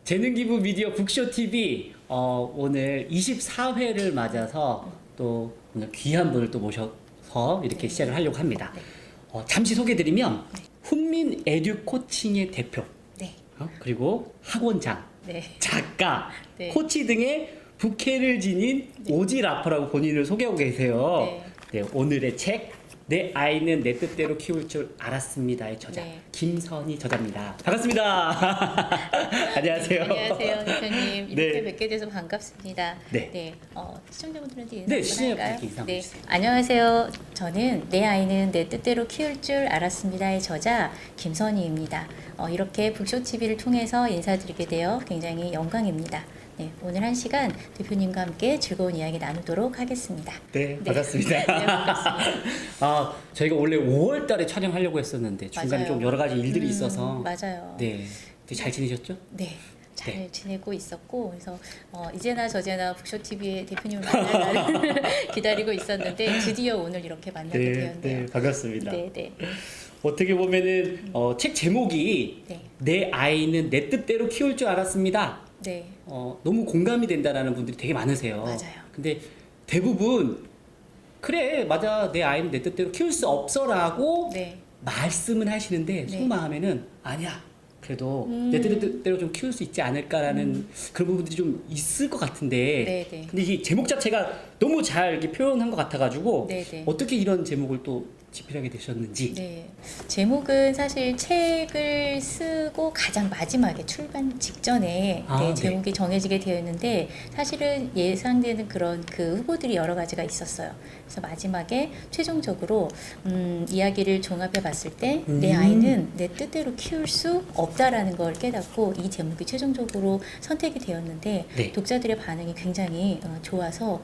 재능기부 미디어 북쇼TV 오늘 24회를 맞아서 또 오늘 귀한 분을 또 모셔서 이렇게 시작을 하려고 합니다. 잠시 소개드리면 훈민 에듀 코칭의 대표, 그리고 학원장, 작가, 코치 등의 부캐를 지닌 오지 라퍼라고 본인을 소개하고 계세요. 오늘의 책 내 아이는 내 뜻대로 키울 줄 알았습니다의 저자 김선희 저자입니다. 반갑습니다. 안녕하세요. 안녕하세요, 대표님. 이렇게 뵙게 돼서 반갑습니다. 시청자분들한테 인사 한번 할까요? 안녕하세요. 저는 내 아이는 내 뜻대로 키울 줄 알았습니다의 저자 김선희입니다. 이렇게 북쇼TV를 통해서 인사드리게 되어 굉장히 영광입니다. 오늘 한 시간 대표님과 함께 즐거운 이야기 나누도록 하겠습니다. 반갑습니다. 반갑습니다. 저희가 원래 5월 달에 촬영하려고 했었는데 중간에 좀 여러 가지 일들이 있어서 맞아요. 잘 지내셨죠? 잘 지내고 있었고, 그래서 이제나 저제나 북쇼TV의 대표님을 만날 날을 기다리고 있었는데 드디어 오늘 이렇게 만나게 되었네요. 반갑습니다. 어떻게 보면은 책 제목이 내 아이는 내 뜻대로 키울 줄 알았습니다. 너무 공감이 된다라는 분들이 되게 많으세요. 맞아요. 근데 대부분 그래 맞아 내 아이는 내 뜻대로 키울 수 없어라고 말씀은 하시는데 속마음에는 아니야 그래도 내 뜻대로 좀 키울 수 있지 않을까라는 그런 부분들이 좀 있을 것 같은데 근데 이 제목 자체가 너무 잘 이렇게 표현한 것 같아가지고 어떻게 이런 제목을 또 집필하게 되셨는지. 제목은 사실 책을 쓰고 가장 마지막에 출간 직전에 제목이 정해지게 되었는데 사실은 예상되는 그런 그 후보들이 여러 가지가 있었어요. 그래서 마지막에 최종적으로 이야기를 종합해 봤을 때 내 아이는 내 뜻대로 키울 수 없다라는 걸 깨닫고 이 제목이 최종적으로 선택이 되었는데 독자들의 반응이 굉장히 좋아서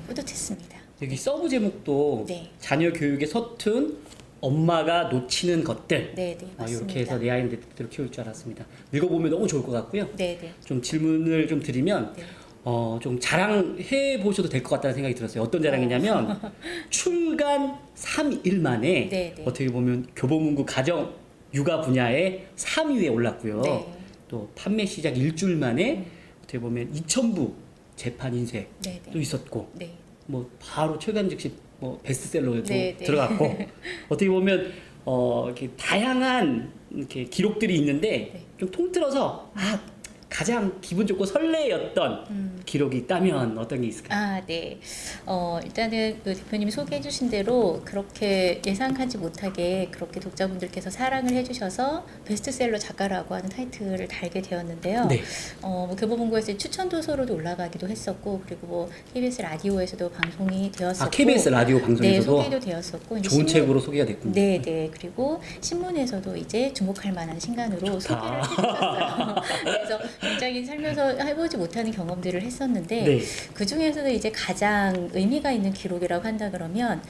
뿌듯했습니다. 여기 서브 제목도 자녀 교육의 서툰 엄마가 놓치는 것들 맞습니다. 이렇게 해서 내 아이는 내 뜻대로 키울 줄 알았습니다. 읽어보면 너무 좋을 것 같고요. 좀 질문을 좀 드리면 좀 자랑해 보셔도 될 것 같다는 생각이 들었어요. 어떤 자랑이냐면 출간 3일 만에 어떻게 보면 교보문고 가정 육아 분야에 3위에 올랐고요. 또 판매 시작 일주일 만에 어떻게 보면 2,000부 재판 인쇄도 있었고 뭐 바로 철간 즉시 뭐 베스트셀러에도 들어갔고 어떻게 보면 이렇게 다양한 이렇게 기록들이 있는데 좀 통틀어서 가장 기분 좋고 설레였던 기록이 있다면 어떤 게 있을까요? 일단은 그 대표님이 소개해 주신 대로 그렇게 예상하지 못하게 그렇게 독자분들께서 사랑을 해주셔서 베스트셀러 작가라고 하는 타이틀을 달게 되었는데요. 뭐 교보문고에서 추천 도서로도 올라가기도 했었고 그리고 뭐 KBS 라디오에서도 방송이 되었었고 KBS 라디오 방송에서도 소개도 되었었고 좋은 책으로 소개가 됐군요. 그리고 신문에서도 이제 주목할 만한 신간으로 소개를 해주셨어요. 그래서 굉장히 살면서 해보지 못하는 경험들을 했었는데 그 중에서도 이제 가장 의미가 있는 기록이라고 한다 그러면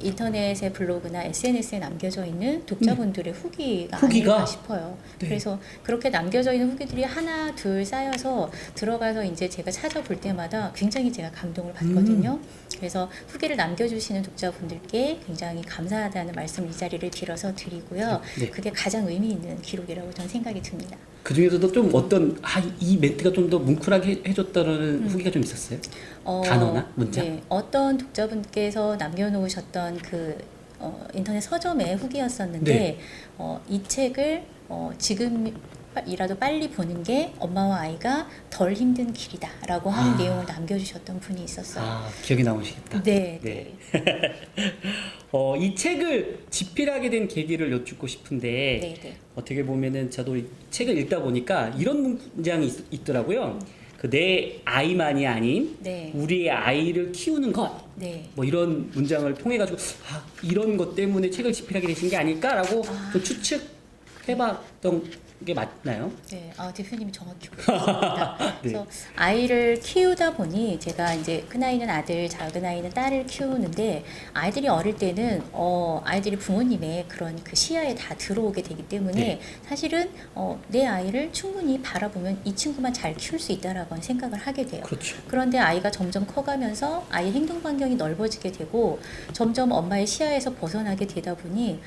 인터넷의 블로그나 SNS에 남겨져 있는 독자분들의 후기가 아닐까 싶어요. 그래서 그렇게 남겨져 있는 후기들이 하나 둘 쌓여서 들어가서 이제 제가 찾아볼 때마다 굉장히 제가 감동을 받거든요. 그래서 후기를 남겨주시는 독자분들께 굉장히 감사하다는 말씀 이 자리를 빌어서 드리고요. 그게 가장 의미 있는 기록이라고 저는 생각이 듭니다. 그 중에서도 좀 어떤 이 멘트가 좀 더 뭉클하게 해줬다는 후기가 좀 있었어요? 단어나 문자? 어떤 독자분께서 남겨놓으셨던 그 인터넷 서점의 후기였었는데 이 책을 지금이라도 빨리 보는 게 엄마와 아이가 덜 힘든 길이다라고 하는 내용을 남겨주셨던 분이 있었어요. 기억이 나오시겠다. 이 책을 집필하게 된 계기를 여쭙고 싶은데 어떻게 보면은 저도 이 책을 읽다 보니까 이런 문장이 있더라고요. 내 아이만이 아닌 우리의 아이를 키우는 것 뭐 이런 문장을 통해 가지고 이런 것 때문에 책을 집필하게 되신 게 아닐까라고 좀 추측해봤던 게 맞나요? 네, 대표님이 정확히 보셨습니다. 네. 그래서 아이를 키우다 보니 제가 이제 큰 아이는 아들, 작은 아이는 딸을 키우는데 아이들이 어릴 때는 아이들이 부모님의 그런 그 시야에 다 들어오게 되기 때문에 네. 사실은 내 아이를 충분히 바라보면 이 친구만 잘 키울 수 있다라고 생각을 하게 돼요. 그렇죠. 그런데 아이가 점점 커가면서 아이의 행동 반경이 넓어지게 되고 점점 엄마의 시야에서 벗어나게 되다 보니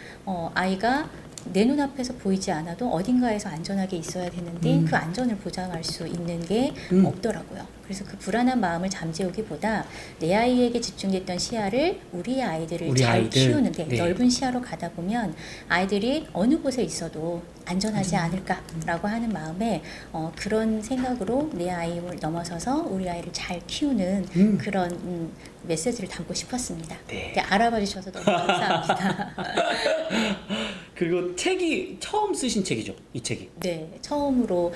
아이가 내 눈앞에서 보이지 않아도 어딘가에서 안전하게 있어야 되는데 그 안전을 보장할 수 있는 게 없더라고요. 그래서 그 불안한 마음을 잠재우기보다 내 아이에게 집중됐던 시야를 우리 아이들을 잘 키우는데 네. 넓은 시야로 가다 보면 아이들이 어느 곳에 있어도 안전하지 않을까라고 하는 마음에 그런 생각으로 내 아이를 넘어서서 우리 아이를 잘 키우는 그런 메시지를 담고 싶었습니다. 네. 알아봐 주셔서 너무 감사합니다. 그리고 책이 처음 쓰신 책이죠, 이 책이. 네, 처음으로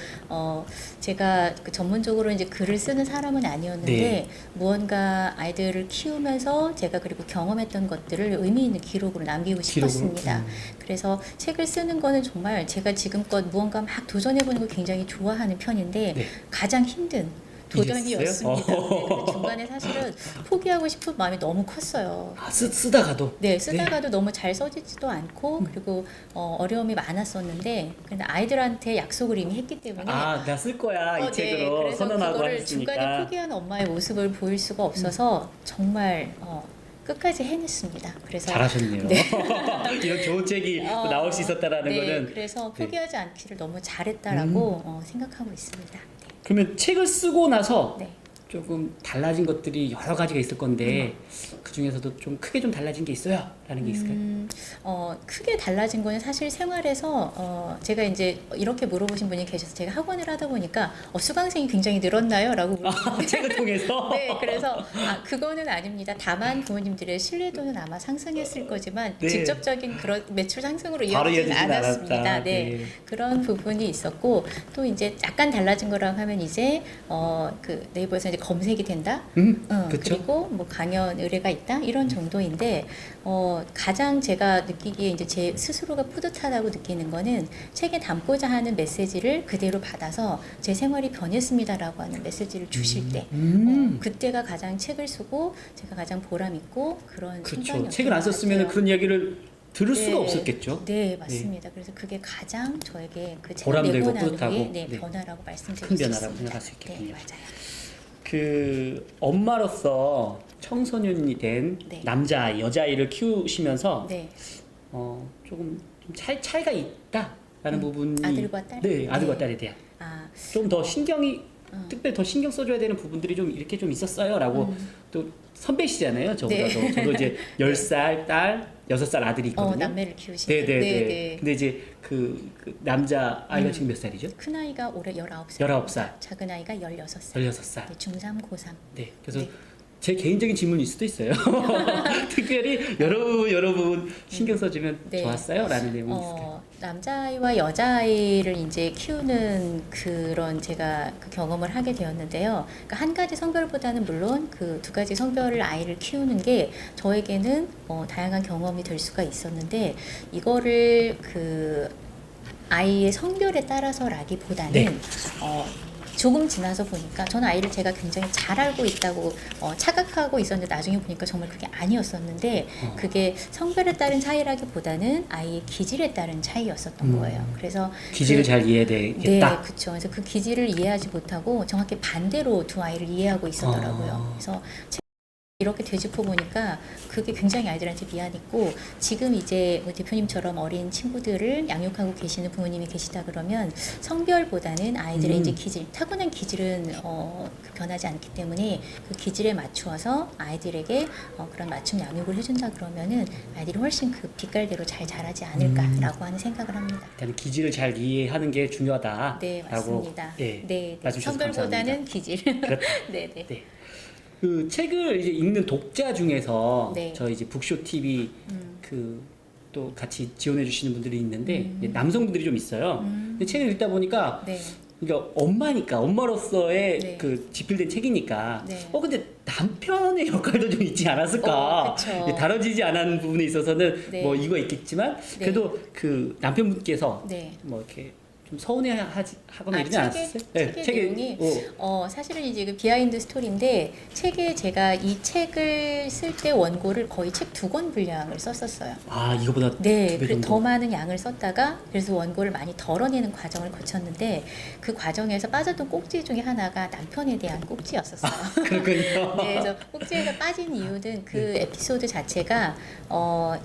제가 그 전문적으로 이제 글을 쓰는 사람은 아니었는데 네. 무언가 아이들을 키우면서 제가 그리고 경험했던 것들을 의미 있는 기록으로 남기고 싶었습니다. 그래서 책을 쓰는 거는 정말 제가 지금껏 무언가 막 도전해보는 걸 굉장히 좋아하는 편인데 네. 가장 힘든 도전이었습니다. 네, 그래서 중간에 사실은 포기하고 싶은 마음이 너무 컸어요. 쓰다가도? 네, 쓰다가도 너무 잘 써지지도 않고 그리고 어려움이 많았었는데 근데 아이들한테 약속을 이미 했기 때문에 나 쓸 거야 이 책으로 그래서 선언하고 그거를 했으니까. 중간에 포기한 엄마의 모습을 보일 수가 없어서 정말 끝까지 해냈습니다. 그래서 잘하셨네요. 네. 이런 좋은 책이 또 나올 수 있었다라는 네, 거는. 그래서 포기하지 않기를 너무 잘했다라고 생각하고 있습니다. 그러면 책을 쓰고 나서 네. 조금 달라진 것들이 여러 가지가 있을 건데 그 중에서도 좀 크게 좀 달라진 게 있어요? 라는 게 있을까요? 크게 달라진 거는 사실 생활에서 제가 이제 이렇게 물어보신 분이 계셔서 제가 학원을 하다 보니까 수강생이 굉장히 늘었나요? 라고 물어보는데 책을 통해서? 네, 그래서 그거는 아닙니다. 다만 부모님들의 신뢰도는 아마 상승했을 거지만 네. 직접적인 그런 매출 상승으로 바로 이어지진 이어지진 않았습니다. 않았다. 네. 네. 그런 부분이 있었고 또 이제 약간 달라진 거라고 하면 이제 그 네이버에서 이제 검색이 된다. 그쵸? 그리고 뭐 강연 의뢰가 있다 이런 정도인데 가장 제가 느끼기에 이제 제 스스로가 뿌듯하다고 느끼는 거는 책에 담고자 하는 메시지를 그대로 받아서 제 생활이 변했습니다라고 하는 메시지를 주실 때 그때가 가장 책을 쓰고 제가 가장 보람 있고 그런 그렇죠. 순간이었던 책을 안 것 썼으면 같아요. 그런 이야기를 들을 네. 수가 없었겠죠. 네, 맞습니다. 그래서 그게 가장 저에게 그 책을 보람되고 내고 난 뿌듯하고, 후에 네. 변화라고 말씀드릴 큰 수 변화라고 있습니다. 생각할 수 있겠군요. 네, 맞아요. 그 엄마로서 청소년이 된 네. 남자, 여자아이를 키우시면서 네. 조금 좀 차이가 있다라는 부분이 아들과 딸? 네, 아들과 네. 딸에 대한 아, 좀 더 신경이 특별히 더 신경 써줘야 되는 부분들이 좀 이렇게 좀 있었어요라고 또 선배시잖아요. 저보다도 네. 저도 이제 10살 딸, 6살 아들이 있거든요. 남매를 키우시는. 네네네. 근데 이제 그 남자 아이가 지금 몇 살이죠? 큰 아이가 올해 19살. 19살. 작은 아이가 16살. 16살. 네, 중3, 고3. 네. 그래서 네. 제 개인적인 질문일 수도 있어요. 특별히 여러분 신경 써주면 네. 좋았어요? 라는 내용이 있을까요? 남자아이와 여자아이를 이제 키우는 그런 제가 그 경험을 하게 되었는데요. 그러니까 한 가지 성별보다는 물론 그 두 가지 성별을 아이를 키우는 게 저에게는 다양한 경험이 될 수가 있었는데 이거를 그 아이의 성별에 따라서라기보다는 네. 조금 지나서 보니까 저는 아이를 제가 굉장히 잘 알고 있다고 착각하고 있었는데 나중에 보니까 정말 그게 아니었었는데 그게 성별에 따른 차이라기보다는 아이의 기질에 따른 차이였었던 거예요. 그래서 기질을 잘 이해해야 네, 되겠다. 그렇죠. 그래서 그 기질을 이해하지 못하고 정확히 반대로 두 아이를 이해하고 있었더라고요. 그래서 이렇게 되짚어 보니까 그게 굉장히 아이들한테 미안했고 지금 이제 뭐 대표님처럼 어린 친구들을 양육하고 계시는 부모님이 계시다 그러면 성별보다는 아이들의 이제 기질, 타고난 기질은 변하지 않기 때문에 그 기질에 맞추어서 아이들에게 그런 맞춤 양육을 해준다 그러면은 아이들이 훨씬 그 빛깔대로 잘 자라지 않을까라고 하는 생각을 합니다. 일단 기질을 잘 이해하는 게 중요하다. 네, 맞습니다. 네, 말씀 주셔서 성별보다는 감사합니다. 기질. 그렇다. 네, 네. 네. 그 책을 이제 읽는 독자 중에서 네. 저희 이제 북쇼 TV 그 또 같이 지원해 주시는 분들이 있는데 이제 남성분들이 좀 있어요. 근데 책을 읽다 보니까 네. 그러니까 엄마로서의 네. 그 집필된 책이니까 네. 근데 남편의 역할도 좀 있지 않았을까? 그쵸. 이게 다뤄지지 않은 부분에 있어서는 네. 뭐 이거 있겠지만 네. 그래도 그 남편분께서 네. 뭐 이렇게 좀 서운해하거나 이러지 않았어요? 책의 내용이 사실은 이제 그 비하인드 스토리인데 책에 제가 이 책을 쓸 때 원고를 거의 책 2권 분량을 썼었어요. 아 이거보다 네, 더 많은 양을 썼다가 그래서 원고를 많이 덜어내는 과정을 거쳤는데 그 과정에서 빠졌던 꼭지 중에 하나가 남편에 대한 꼭지였었어요. 그렇군요. 네, 그래서 꼭지에서 빠진 이유는 그 에피소드 자체가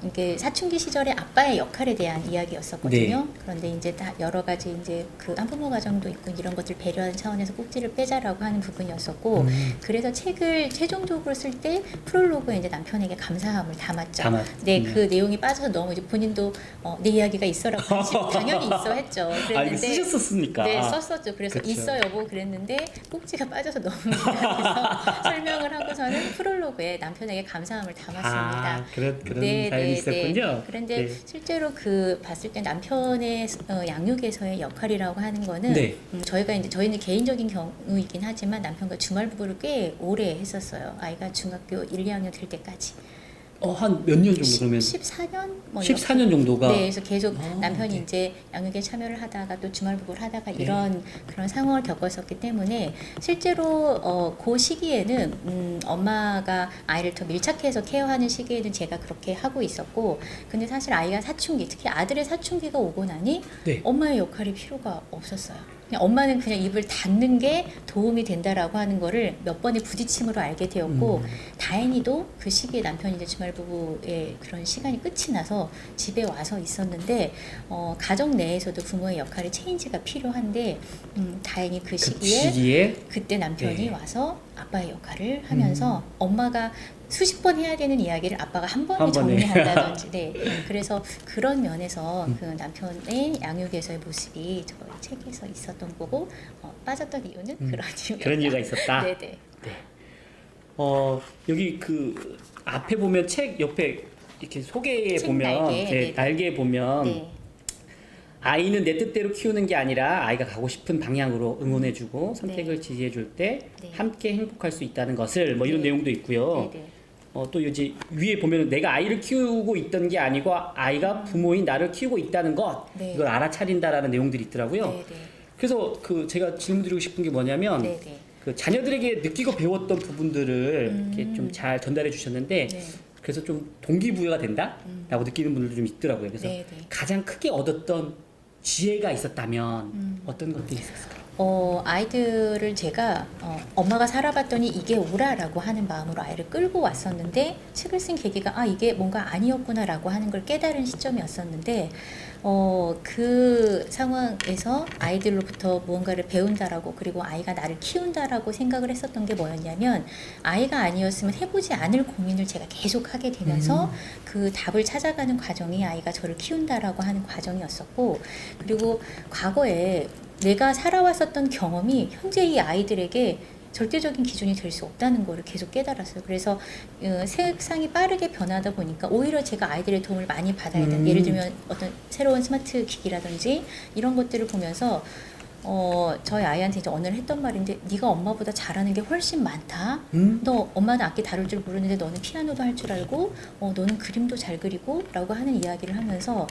이게 사춘기 시절의 아빠의 역할에 대한 이야기였었거든요. 네. 그런데 이제 다 여러 가지 이제 그 한부모 가정도 있고 이런 것들 배려하는 차원에서 꼭지를 빼자라고 하는 부분이었었고 그래서 책을 최종적으로 쓸 때 프롤로그에 이제 남편에게 감사함을 담았죠. 네, 그 내용이 빠져서 너무 이제 본인도 내 이야기가 있어라고 당연히 있어 했죠. 그랬는데 이거 쓰셨었으니까. 네, 썼었죠. 그래서 그쵸. 있어 여보 그랬는데 꼭지가 빠져서 너무 미안해서 설명을 하고서는 프롤로그에 남편에게 감사함을 담았습니다. 그런 사연이 있었군요. 그런데 실제로 그 봤을 때 남편의 양육에서의 역할이라고 하는 거는 저희는 개인적인 경우이긴 하지만 남편과 주말 부부를 꽤 오래 했었어요. 아이가 중학교 1, 2학년 될 때까지. 한 몇 년 정도 그러면? 14년? 14년 정도가? 네, 그래서 계속 남편이 이제 양육에 참여를 하다가 또 주말 부부를 하다가 이런 그런 상황을 겪었었기 때문에 실제로 그 시기에는 엄마가 아이를 더 밀착해서 케어하는 시기에는 제가 그렇게 하고 있었고 근데 사실 아이가 사춘기, 특히 아들의 사춘기가 오고 나니 엄마의 역할이 필요가 없었어요. 그냥 엄마는 그냥 입을 닫는 게 도움이 된다라고 하는 거를 몇 번의 부딪힘으로 알게 되었고 다행히도 그 시기에 남편이 이제 주말 부부의 그런 시간이 끝이 나서 집에 와서 있었는데 가정 내에서도 부모의 역할의 체인지가 필요한데 다행히 그 시기에 그때 남편이 와서 아빠의 역할을 하면서 엄마가 수십 번 해야 되는 이야기를 아빠가 한 번에 정리한다든지 그래서 그런 면에서 그 남편의 양육에서의 모습이 저희 책에서 있었던 거고 빠졌던 이유는 그런 이유가 있었다. 네네. 여기 그 앞에 보면 책 옆에 이렇게 소개에 책 보면 날개, 날개에 보면 아이는 내 뜻대로 키우는 게 아니라 아이가 가고 싶은 방향으로 응원해주고 선택을 지지해줄 때 함께 행복할 수 있다는 것을 뭐 이런 내용도 있고요. 또 이제 위에 보면 내가 아이를 키우고 있던 게 아니고 아이가 부모인 나를 키우고 있다는 것 이걸 알아차린다라는 내용들이 있더라고요. 그래서 그 제가 질문드리고 싶은 게 뭐냐면 그 자녀들에게 느끼고 배웠던 부분들을 이렇게 좀 잘 전달해 주셨는데 그래서 좀 동기부여가 된다라고 느끼는 분들도 좀 있더라고요. 그래서 가장 크게 얻었던 지혜가 있었다면 어떤 것들이 있었을까요? 아이들을 제가 엄마가 살아봤더니 이게 옳아라고 하는 마음으로 아이를 끌고 왔었는데 책을 쓴 계기가 이게 뭔가 아니었구나라고 하는 걸 깨달은 시점이었었는데 그 상황에서 아이들로부터 무언가를 배운다라고 그리고 아이가 나를 키운다라고 생각을 했었던 게 뭐였냐면 아이가 아니었으면 해보지 않을 고민을 제가 계속 하게 되면서 그 답을 찾아가는 과정이 아이가 저를 키운다라고 하는 과정이었었고 그리고 과거에 내가 살아왔었던 경험이 현재 이 아이들에게 절대적인 기준이 될 수 없다는 거를 계속 깨달았어요. 그래서 세상이 빠르게 변하다 보니까 오히려 제가 아이들의 도움을 많이 받아야 되는 예를 들면 어떤 새로운 스마트 기기라든지 이런 것들을 보면서 저희 아이한테 이제 오늘 했던 말인데 네가 엄마보다 잘하는 게 훨씬 많다. 너 엄마는 악기 다룰 줄 모르는데 너는 피아노도 할 줄 알고 너는 그림도 잘 그리고 라고 하는 이야기를 하면서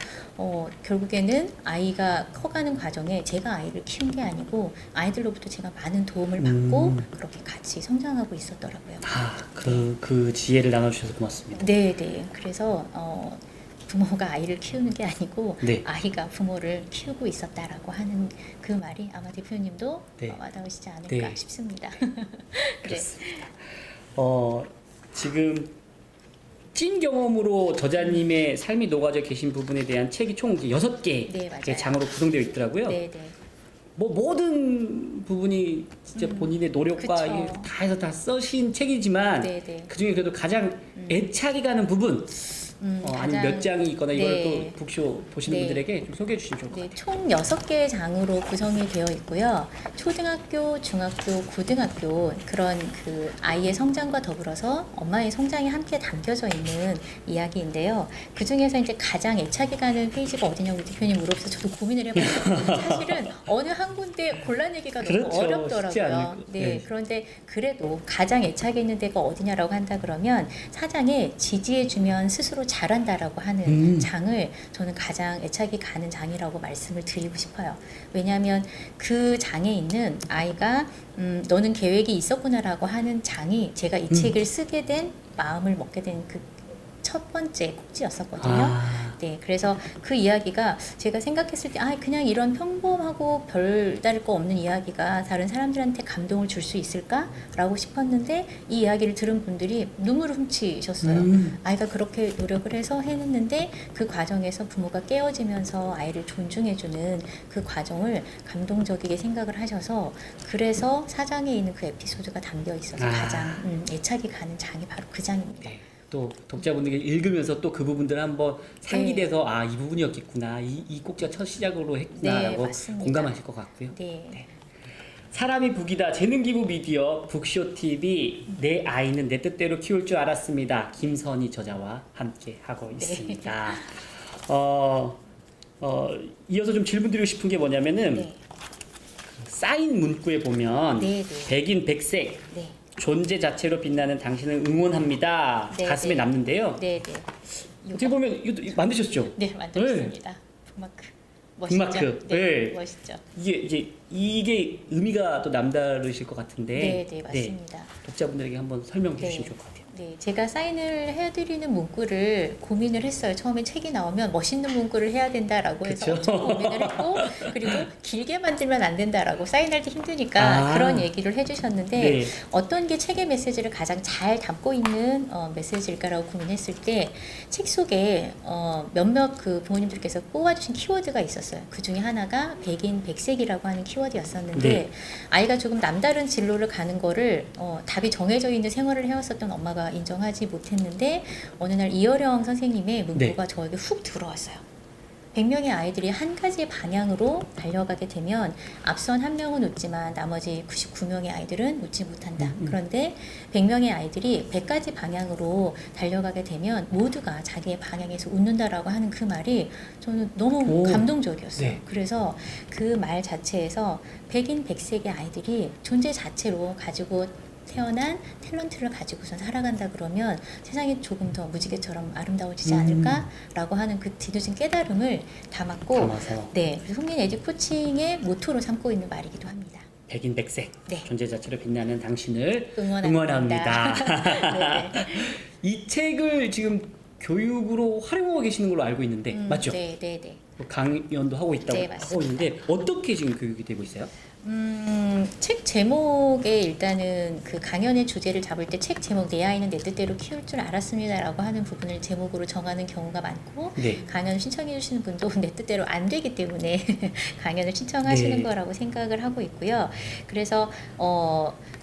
결국에는 아이가 커가는 과정에 제가 아이를 키운 게 아니고 아이들로부터 제가 많은 도움을 받고 그렇게 같이 성장하고 있었더라고요. 그 지혜를 나눠주셔서 고맙습니다. 네네. 그래서 부모가 아이를 키우는 게 아니고 아이가 부모를 키우고 있었다라고 하는 그 말이 아마 대표님도 와닿으시지 않을까 싶습니다. 그렇습니다. 지금 찐 경험으로 저자님의 삶이 녹아져 계신 부분에 대한 책이 총 6개 장으로 구성되어 있더라고요. 뭐 모든 부분이 진짜 본인의 노력과 다 해서 다 쓰신 책이지만 그 중에 그래도 가장 애착이 가는 부분 아니면 몇 장이 있거나 이걸 또 북쇼 보시는 분들에게 좀 소개해 주시면 좋을 것 같아요. 총 6개의 장으로 구성이 되어 있고요. 초등학교, 중학교, 고등학교 그런 그 아이의 성장과 더불어서 엄마의 성장이 함께 담겨져 있는 이야기인데요. 그 중에서 이제 가장 애착이 가는 페이지가 어디냐고 대표님 물어보셔서 저도 고민을 해봤어요. 사실은 어느 한 군데 골라내기가 너무 어렵더라고요. 그런데 그래도 가장 애착이 있는 데가 어디냐라고 한다 그러면 사장에 지지해주면 스스로 실제로 잘한다라고 하는 장을 저는 가장 애착이 가는 장이라고 말씀을 드리고 싶어요. 왜냐하면 그 장에 있는 아이가 너는 계획이 있었구나라고 하는 장이 제가 이 책을 쓰게 된 마음을 먹게 된 그 첫 번째 꼭지였었거든요. 네, 그래서 그 이야기가 제가 생각했을 때, 그냥 이런 평범하고 별다를 거 없는 이야기가 다른 사람들한테 감동을 줄 수 있을까라고 싶었는데, 이 이야기를 들은 분들이 눈물을 훔치셨어요. 아이가 그렇게 노력을 해서 해냈는데, 그 과정에서 부모가 깨어지면서 아이를 존중해주는 그 과정을 감동적이게 생각을 하셔서, 그래서 사장에 있는 그 에피소드가 담겨 있어서 가장 애착이 가는 장이 바로 그 장입니다. 네. 또 독자분들께 읽으면서 또 그 부분들을 한번 상기돼서 이 부분이었겠구나, 이 꼭지가 첫 시작으로 했구나라고 공감하실 것 같고요. 네. 사람이 북이다 재능기부 미디어 북쇼TV 내 아이는 내 뜻대로 키울 줄 알았습니다. 김선희 저자와 함께 하고 있습니다. 이어서 좀 질문 드리고 싶은 게 뭐냐면은 사인 문구에 보면 백인 백색 존재 자체로 빛나는 당신을 응원합니다. 가슴에 남는데요. 어떻게 보면 이것도 만드셨죠? 네, 만들었습니다. 북마크. 멋있죠? 북마크. 네, 멋있죠. 이게 의미가 또 남다르실 것 같은데. 네, 맞습니다. 독자분들에게 한번 설명해 주시면 좋을 것 같아요. 네, 제가 사인을 해드리는 문구를 고민을 했어요. 처음에 책이 나오면 멋있는 문구를 해야 된다라고 해서 엄청 고민을 했고, 그리고 길게 만들면 안 된다라고, 사인할 때 힘드니까 그런 얘기를 해주셨는데, 어떤 게 책의 메시지를 가장 잘 담고 있는 메시지일까라고 고민했을 때, 책 속에 몇몇 그 부모님들께서 뽑아주신 키워드가 있었어요. 그 중에 하나가 백인 백색이라고 하는 키워드였었는데, 아이가 조금 남다른 진로를 가는 거를 답이 정해져 있는 생활을 해왔었던 엄마가 인정하지 못했는데, 어느 날 이어령 선생님의 문구가 저에게 훅 들어왔어요. 100명의 아이들이 한 가지 방향으로 달려가게 되면 앞선 한 명은 웃지만 나머지 99명의 아이들은 웃지 못한다. 그런데 100명의 아이들이 100가지 방향으로 달려가게 되면 모두가 자기의 방향에서 웃는다라고 하는 그 말이 저는 너무 감동적이었어요. 그래서 그 말 자체에서 백인 백색의 아이들이 존재 자체로 가지고 태어난 탤런트를 가지고선 살아간다 그러면 세상이 조금 더 무지개처럼 아름다워지지 않을까라고 하는 그 뒤늦은 깨달음을 담아서 그래서 흥민 에듀 코칭의 모토로 삼고 있는 말이기도 합니다. 백인 백색 존재 자체로 빛나는 당신을 응원합니다. 이 책을 지금 교육으로 활용하고 계시는 걸로 알고 있는데 맞죠? 네. 강연도 하고 있다고 하고 있는데 어떻게 지금 교육이 되고 있어요? 책 제목에 일단은 그 강연의 주제를 잡을 때 책 제목 내 아이는 내 뜻대로 키울 줄 알았습니다라고 하는 부분을 제목으로 정하는 경우가 많고 강연을 신청해 주시는 분도 내 뜻대로 안 되기 때문에 강연을 신청하시는 거라고 생각을 하고 있고요. 그래서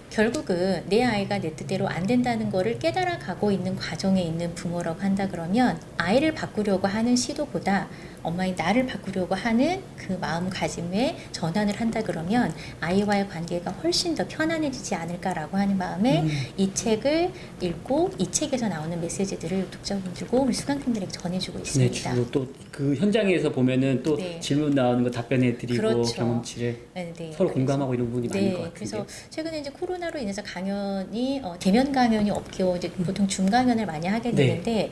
결국은 내 아이가 내 뜻대로 안 된다는 거를 깨달아 가고 있는 과정에 있는 부모라고 한다 그러면 아이를 바꾸려고 하는 시도보다 엄마의 나를 바꾸려고 하는 그 마음가짐에 전환을 한다 그러면 아이와의 관계가 훨씬 더 편안해지지 않을까라고 하는 마음에 이 책을 읽고 이 책에서 나오는 메시지들을 독자분들과 우리 수강생들에게 전해주고 있습니다. 또 그 현장에서 보면은 또 질문 나오는 거 답변해드리고 경험치를 서로 공감하고 이런 부분이 많을 것 같은데. 그래서 최근에 이제 코로나로 인해서 강연이 대면 강연이 없고 이제 보통 줌 강연을 많이 하게 되는데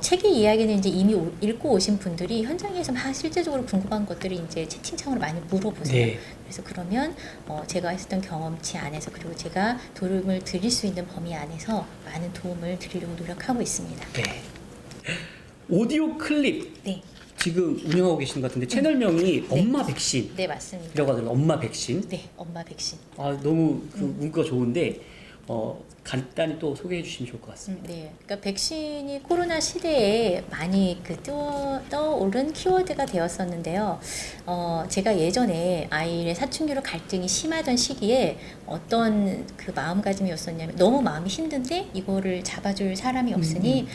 책의 이야기는 이제 이미 읽고 오신 분들이 현장에서 막 실제적으로 궁금한 것들이 이제 채팅창으로 많이 물어보세요. 그래서 그러면 제가 했었던 경험치 안에서 그리고 제가 도움을 드릴 수 있는 범위 안에서 많은 도움을 드리려고 노력하고 있습니다. 오디오 클립 지금 운영하고 계시는 것 같은데 채널명이 엄마 백신. 네, 맞습니다. 이라고 하더라고요. 엄마 백신. 네, 엄마 백신. 너무 그 문구가 좋은데 간단히 또 소개해 주시면 좋을 것 같습니다. 그러니까 백신이 코로나 시대에 많이 떠오른 키워드가 되었었는데요. 제가 예전에 아이의 사춘기로 갈등이 심하던 시기에 어떤 그 마음가짐이었었냐면 너무 마음이 힘든데 이거를 잡아줄 사람이 없으니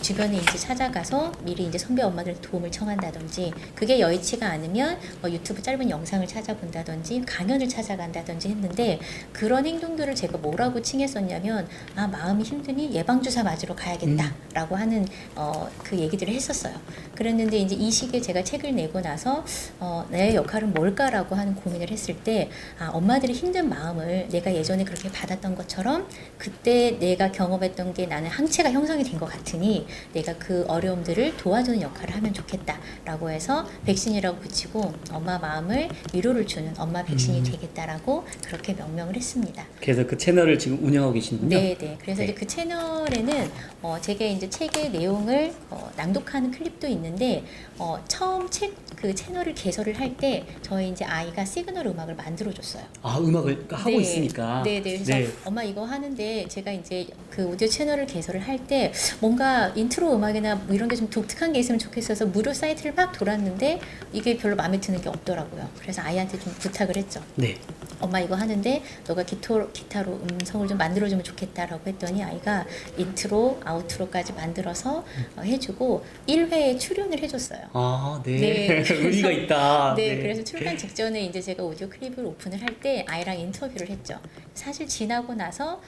주변에 이제 찾아가서 미리 이제 선배 엄마들한테 도움을 청한다든지 그게 여의치가 않으면 유튜브 짧은 영상을 찾아본다든지 강연을 찾아간다든지 했는데 그런 행동들을 제가 뭐라고 칭했었냐면 보면 아 마음이 힘드니 예방주사 맞으러 가야겠다라고 하는 그 얘기들을 했었어요. 그랬는데 이제 이 시기에 제가 책을 내고 나서 내 역할은 뭘까라고 하는 고민을 했을 때 아 엄마들의 힘든 마음을 내가 예전에 그렇게 받았던 것처럼 그때 내가 경험했던 게 나는 항체가 형성이 된 것 같으니 내가 그 어려움들을 도와주는 역할을 하면 좋겠다라고 해서 백신이라고 붙이고 엄마 마음을 위로를 주는 엄마 백신이 되겠다라고 그렇게 명명을 했습니다. 그래서 그 채널을 지금 운영하고 계시는군요. 네. 그래서 이제 그 채널에는 제가 이제 책의 내용을 낭독하는 클립도 있는데 처음 그 채널을 개설을 할 때 저희 이제 아이가 시그널 음악을 만들어줬어요. 아 음악을 하고 있으니까. 네. 그래서 엄마 이거 하는데 제가 이제 그 오디오 채널을 개설을 할 때 뭔가 인트로 음악이나 뭐 이런 게 좀 독특한 게 있으면 좋겠어서 무료 사이트를 막 돌았는데 이게 별로 마음에 드는 게 없더라고요. 그래서 아이한테 좀 부탁을 했죠. 네. 엄마 이거 하는데 너가 기타로 음성을 좀 만들어주면 좋겠다라고 했더니 아이가 인트로, 아우트로까지 만들어서 해주고 1회에 출연을 해줬어요. 아, 네. 의미가 있다. 네, 그래서 출간 직전에 이제 제가 오디오 클립을 오픈을 할 때 아이랑 인터뷰를 했죠. 사실 지나고 나서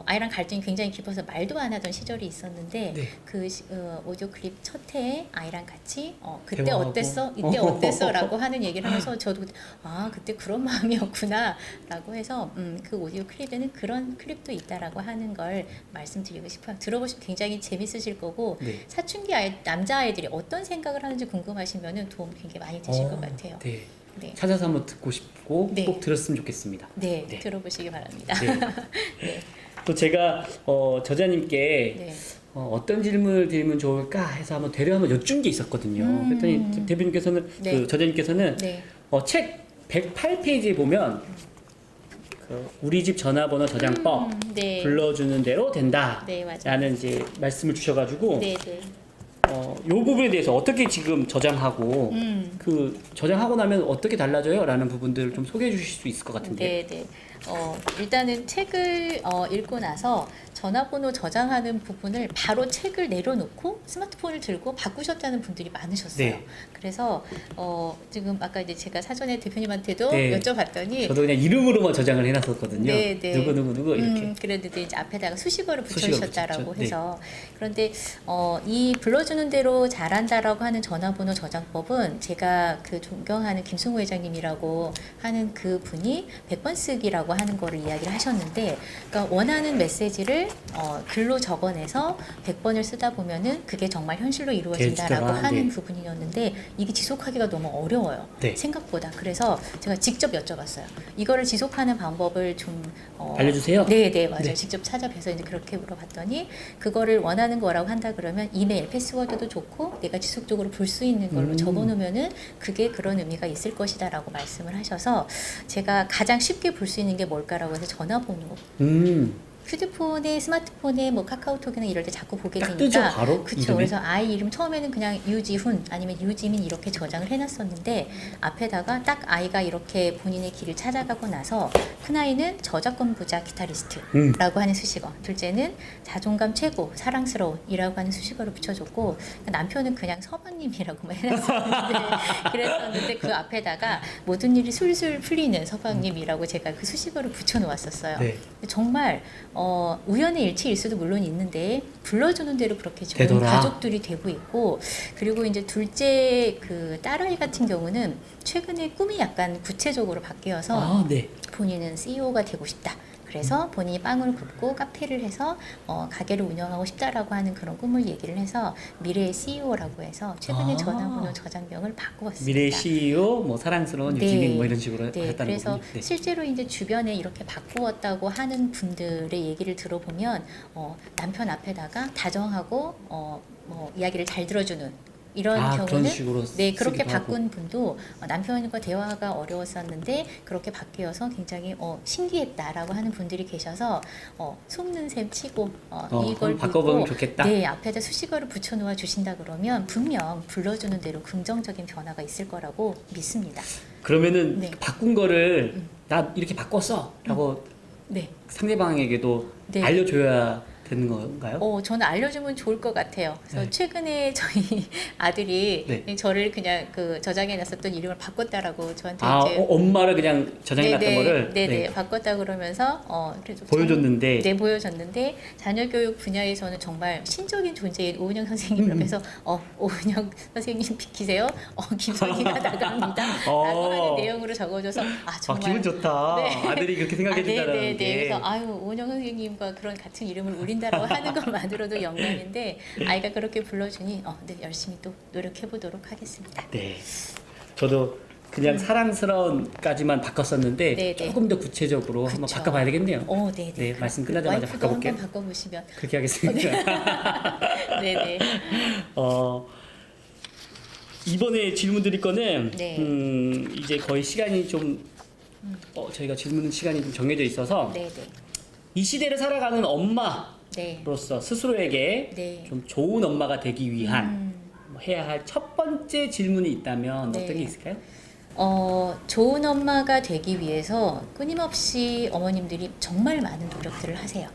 아이랑 갈등이 굉장히 깊어서 말도 안 하던 시절이 있었는데 그 오디오 클립 첫 해에 아이랑 같이 그때 대화하고. 어땠어? 이때 어땠어? 라고 하는 얘기를 하면서 저도 아 그때 그런 마음이었구나 라고 해서 그 오디오 클립에는 그런 클립도 있다라고 하는 걸 말씀드리고 싶어요. 들어보시면 굉장히 재밌으실 거고 사춘기 남자아이들이 어떤 생각을 하는지 궁금하시면 도움 굉장히 많이 되실 것 같아요. 네. 네. 찾아서 한번 듣고 싶고 꼭 들었으면 좋겠습니다. 네. 들어보시기 바랍니다. 네. 또 제가 저자님께 어떤 질문을 드리면 좋을까 해서 한번 한번 여쭌 게 있었거든요. 그랬더니 대표님께서는 그 저자님께서는 책 108페이지에 보면 그 우리 집 전화번호 저장법 불러주는 대로 된다 라는 이제 말씀을 주셔가지고 요 부분에 대해서 어떻게 지금 저장하고 그 저장하고 나면 어떻게 달라져요? 라는 부분들을 좀 소개해 주실 수 있을 것 같은데. 일단은 책을 읽고 나서 전화번호 저장하는 부분을 바로 책을 내려놓고 스마트폰을 들고 바꾸셨다는 분들이 많으셨어요. 그래서 지금 아까 이제 제가 사전에 대표님한테도 여쭤봤더니 저도 그냥 이름으로만 저장을 해놨었거든요. 누구 이렇게. 그랬는데 이제 앞에다가 수식어를 붙여주셨다라고 해서 그런데 이 불러주는 대로 잘한다라고 하는 전화번호 저장법은 제가 그 존경하는 김승우 회장님이라고 하는 그 분이 100번 쓰기라고 하는 거를 이야기를 하셨는데, 그러니까 원하는 메시지를 글로 적어내서 100번을 쓰다 보면은 그게 정말 현실로 이루어진다라고 하는 부분이었는데 이게 지속하기가 너무 어려워요. 생각보다. 그래서 제가 직접 여쭤봤어요. 이거를 지속하는 방법을 좀 알려주세요. 네, 맞아요. 직접 찾아뵈서 이제 그렇게 물어봤더니 그거를 원하는 거라고 한다 그러면 이메일, 패스워드도 좋고 내가 지속적으로 볼 수 있는 걸로 적어놓으면은 그게 그런 의미가 있을 것이다라고 말씀을 하셔서 제가 가장 쉽게 볼 수 있는 게 뭘까라고 해서 전화번호. 휴대폰에 스마트폰에 뭐 카카오톡이나 이럴 때 자꾸 보게 되니까 뜨죠, 바로? 그렇죠. 그래서 아이 이름 처음에는 그냥 유지훈 아니면 유지민 이렇게 저장을 해놨었는데 앞에다가 딱 아이가 이렇게 본인의 길을 찾아가고 나서 큰아이는 저작권 부자 기타리스트라고 하는 수식어, 둘째는 자존감 최고 사랑스러운이라고 하는 수식어를 붙여줬고 남편은 그냥 서방님이라고만 해놨었는데 그랬었는데 그 앞에다가 모든 일이 술술 풀리는 서방님이라고 제가 그 수식어를 붙여놓았었어요. 정말 우연의 일치일 수도 물론 있는데 불러주는 대로 그렇게 좋은 가족들이 되고 있고, 그리고 이제 둘째 그 딸아이 같은 경우는 최근에 꿈이 약간 구체적으로 바뀌어서 본인은 CEO가 되고 싶다. 그래서 본인이 빵을 굽고 카페를 해서 가게를 운영하고 싶다라고 하는 그런 꿈을 얘기를 해서 미래의 CEO라고 해서 최근에 전화번호 저장명을 바꾸었습니다. 미래의 CEO, 뭐 사랑스러운 유지민 뭐 이런 식으로 하셨다는 그래서 거군요. 실제로 이제 주변에 이렇게 바꾸었다고 하는 분들의 얘기를 들어보면 남편 앞에다가 다정하고 뭐 이야기를 잘 들어주는 이런 경우는 그렇게 바꾼 분도 남편과 대화가 어려웠었는데 그렇게 바뀌어서 굉장히 신기했다라고 하는 분들이 계셔서 속는 셈 치고 이걸 바꿔보면 좋겠다. 앞에다 수식어를 붙여놓아 주신다 그러면 분명 불러주는 대로 긍정적인 변화가 있을 거라고 믿습니다. 그러면은 바꾼 거를 나 이렇게 바꿨어라고 상대방에게도 알려줘야 되는 건가요? 저는 알려주면 좋을 것 같아요. 그래서 네. 최근에 저희 아들이 네. 저를 그냥 그 저장해놨었던 이름을 바꿨다라고 저한테 이제 엄마를 그냥 저장해놨던 거를 네네 바꿨다 그러면서 그래도 보여줬는데 네 보여줬는데 자녀 교육 분야에서는 정말 신적인 존재인 오은영 선생님을 해서 오은영 선생님 비키세요. 김선희가 나갑니다. 라고 하는 내용으로 적어줘서 정말 기분 좋다. 네. 아들이 그렇게 생각해준다는 게. 그래서 오은영 선생님과 그런 같은 이름을 울린다라고 하는 것만으로도 영광인데 아이가 그렇게 불러주니 네, 열심히 또 노력해보도록 하겠습니다. 네. 저도 그냥 사랑스러운까지만 바꿨었는데 네네. 조금 더 구체적으로 한번 바꿔봐야 되겠네요. 네네. 네, 말씀 끝나자마자 바꿔볼게요. 한번 바꿔보시면 그렇게 하겠습니다. 네네. 이번에 질문 드릴 거는 네. 이제 거의 시간이 좀 저희가 질문 시간이 좀 정해져 있어서 네네. 이 시대를 살아가는 엄마로서 네. 스스로에게 네. 좀 좋은 엄마가 되기 위한 해야 할 첫 번째 질문이 있다면 네. 어떤 게 있을까요? 좋은 엄마가 되기 위해서 끊임없이 어머님들이 정말 많은 노력들을 하세요.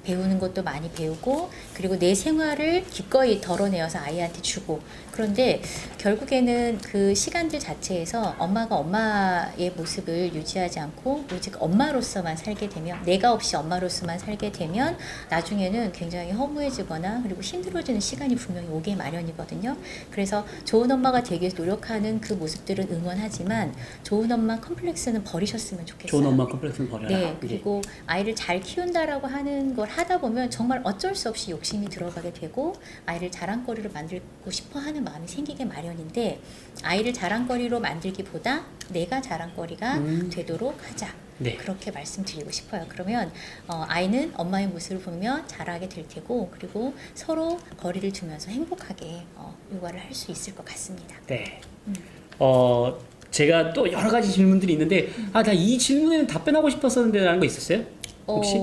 배우는 것도 많이 배우고 그리고 내 생활을 기꺼이 덜어내어서 아이한테 주고 그런데 결국에는 그 시간들 자체에서 엄마가 엄마의 모습을 유지하지 않고 오직 엄마로서만 살게 되면 내가 없이 엄마로서만 살게 되면 나중에는 굉장히 허무해지거나 그리고 힘들어지는 시간이 분명히 오게 마련이거든요. 그래서 좋은 엄마가 되기 위해서 노력하는 그 모습들은 응원하지만 좋은 엄마 컴플렉스는 버리셨으면 좋겠어요. 좋은 엄마 컴플렉스는 버려라. 네, 그리고 아이를 잘 키운다라고 하는 걸 하다 보면 정말 어쩔 수 없이 욕심이 들어가게 되고 아이를 자랑거리로 만들고 싶어 하는 마음이 생기게 마련인데 아이를 자랑거리로 만들기보다 내가 자랑거리가 되도록 하자. 네. 그렇게 말씀드리고 싶어요. 그러면 아이는 엄마의 모습을 보면 자라게 될 테고 그리고 서로 거리를 두면서 행복하게 육아를 할 수 있을 것 같습니다. 네. 제가 또 여러 가지 질문들이 있는데 나 이 질문에는 답변하고 싶었었는데 라는 거 있었어요? 혹시?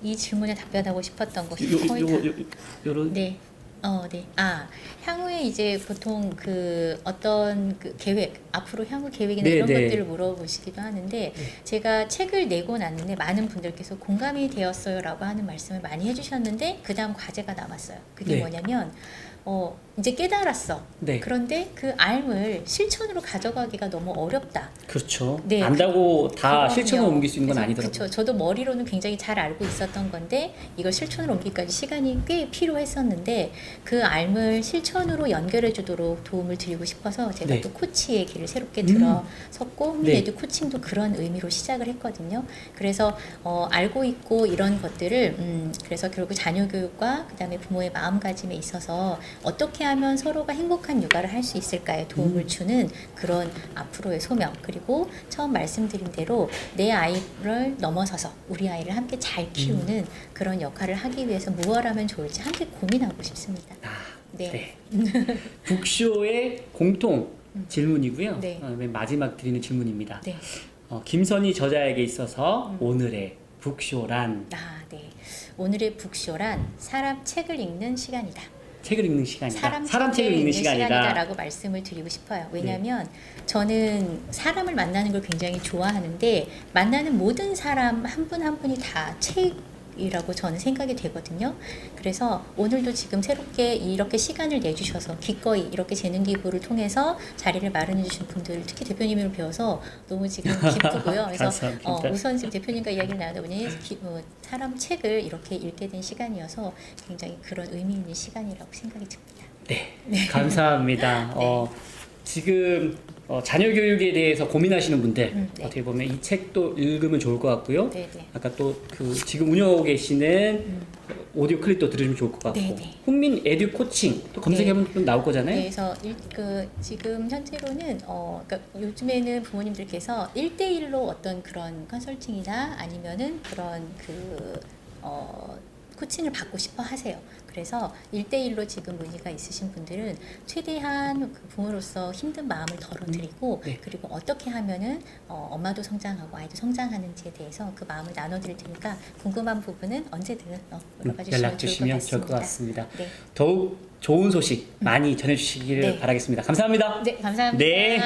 이 질문에 답변하고 싶었던 것이 거의 다 요런 네. 네. 향후에 이제 보통 그 어떤 그 계획, 앞으로 향후 계획이나 이런 것들을 물어보시기도 하는데 제가 책을 내고 났는데 많은 분들께서 공감이 되었어요라고 하는 말씀을 많이 해주셨는데 그 다음 과제가 남았어요. 그게 뭐냐면 이제 깨달았어. 네. 그런데 그 알을 실천으로 가져가기가 너무 어렵다. 그렇죠. 네. 안다고 다 그럼요. 실천으로 옮길 수 있는 건 그래서 아니더라고요. 그렇죠. 저도 머리로는 굉장히 잘 알고 있었던 건데 이걸 실천으로 옮기기까지 시간이 꽤 필요했었는데 그 알을 실천으로 연결해 주도록 도움을 드리고 싶어서 제가 또 코치의 길을 새롭게 들어섰고 홍민에듀 코칭도 그런 의미로 시작을 했거든요. 그래서 알고 있고 이런 것들을 그래서 결국 자녀 교육과 그다음에 부모의 마음가짐에 있어서 어떻게 하면 서로가 행복한 육아를 할 수 있을까에 도움을 주는 그런 앞으로의 소명 그리고 처음 말씀드린 대로 내 아이를 넘어서서 우리 아이를 함께 잘 키우는 그런 역할을 하기 위해서 무엇 하면 좋을지 함께 고민하고 싶습니다. 네. 북쇼의 공통 질문이고요. 네. 맨 마지막 드리는 질문입니다. 네. 김선희 저자에게 있어서 오늘의 북쇼란 네. 오늘의 북쇼란 사람 책을 읽는 시간이다. 책을 읽는 시간이다. 사람 책을 읽는 시간이다. 라고 말씀을 드리고 싶어요. 왜냐하면 저는 사람을 만나는 걸 굉장히 좋아하는데 만나는 모든 사람 한 분 한 분이 다 책이라고 저는 생각이 되거든요. 그래서 오늘도 지금 새롭게 이렇게 시간을 내주셔서 기꺼이 이렇게 재능 기부를 통해서 자리를 마련해 주신 분들 특히 대표님을 배워서 너무 지금 기쁘고요. 그래서 우선 지금 대표님과 이야기를 나누다 보니 사람 책을 이렇게 읽게 된 시간이어서 굉장히 그런 의미 있는 시간이라고 생각이 듭니다. 네. 감사합니다. 지금 자녀 교육에 대해서 고민하시는 분들 어떻게 보면 이 책도 읽으면 좋을 것 같고요. 아까 또 그 지금 운영하고 계시는 오디오 클립도 들으시면 좋을 것 같고 훈민 에듀 코칭 또 검색해보면 또 나올 거잖아요. 그래서 지금 현재로는 그러니까 요즘에는 부모님들께서 1대1로 어떤 그런 컨설팅이나 아니면은 그런 코칭을 받고 싶어 하세요. 그래서 1대1로 지금 문의가 있으신 분들은 최대한 그 부모로서 힘든 마음을 덜어드리고 그리고 어떻게 하면은 엄마도 성장하고 아이도 성장하는지에 대해서 그 마음을 나눠드릴 테니까 궁금한 부분은 언제든 연락 주시면 좋을 것 같습니다. 네. 더욱 좋은 소식 많이 전해주시기를 바라겠습니다. 감사합니다. 네, 감사합니다. 네.